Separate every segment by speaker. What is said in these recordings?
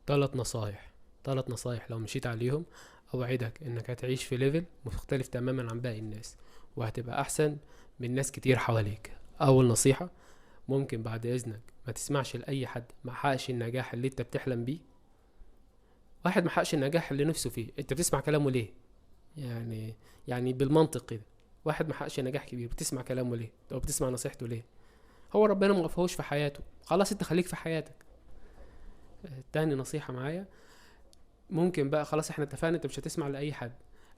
Speaker 1: ثلاث نصايح لو مشيت عليهم اوعدك انك هتعيش في ليفل مختلف تماما عن باقي الناس، وهتبقى احسن من ناس كتير حواليك. اول نصيحة: ممكن بعد اذنك ما تسمعش لاي حد ما حققش النجاح اللي انت بتحلم بيه. واحد ما حققش النجاح اللي نفسه فيه، انت بتسمع كلامه ليه؟ يعني يعني بالمنطق كده، واحد ما حققش نجاح كبير بتسمع كلامه ليه او بتسمع نصيحته ليه؟ هو ربنا ما وفقهوش في حياته، خلاص انت خليك في حياتك. تاني نصيحة معايا: ممكن بقى خلاص احنا اتفقنا انت مش هتسمع لاي حد،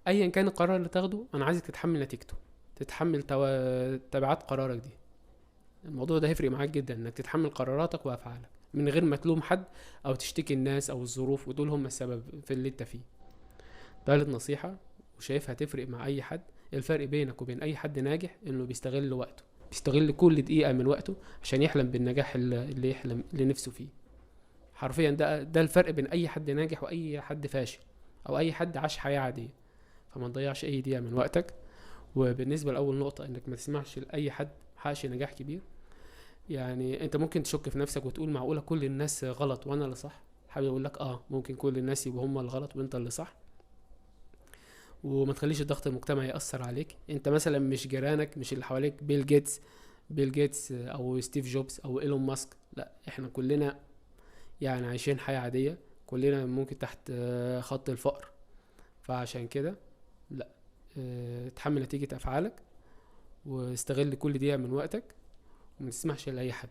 Speaker 1: ايا كان القرار اللي تاخده انا عايزك تتحمل نتيجته، تتحمل تبعات قرارك دي. الموضوع ده هيفرق معاك جدا، انك تتحمل قراراتك وافعالك من غير ما تلوم حد او تشتكي الناس او الظروف ودول هم السبب في اللي انت فيه. تالت نصيحة وشايفها هتفرق مع اي حد: الفرق بينك وبين اي حد ناجح انه بيستغل وقته، بيستغل كل دقيقة من وقته عشان يحلم بالنجاح اللي يحلم اللي نفسه فيه. حرفيا ده الفرق بين اي حد ناجح واي حد فاشل او اي حد عاش حياة عادية. فما تضيعش اي دقيقة من وقتك. وبالنسبة لأول نقطة انك ما تسمعش لأي حد محققش نجاح كبير، يعني انت ممكن تشك في نفسك وتقول معقولة كل الناس غلط وانا اللي صح؟ حابب اقول لك ممكن كل الناس يبقوا هم الغلط وانت اللي صح. وما تخليش الضغط المجتمعي يأثر عليك. انت مثلا مش جيرانك، مش اللي حواليك بيل جيتس او ستيف جوبز او ايلون ماسك، لا احنا كلنا يعني عايشين حياة عادية، كلنا ممكن تحت خط الفقر. فعشان كده لا، تحمل نتيجة افعالك واستغل كل دقيقة من وقتك وما تسمحش لأي حد.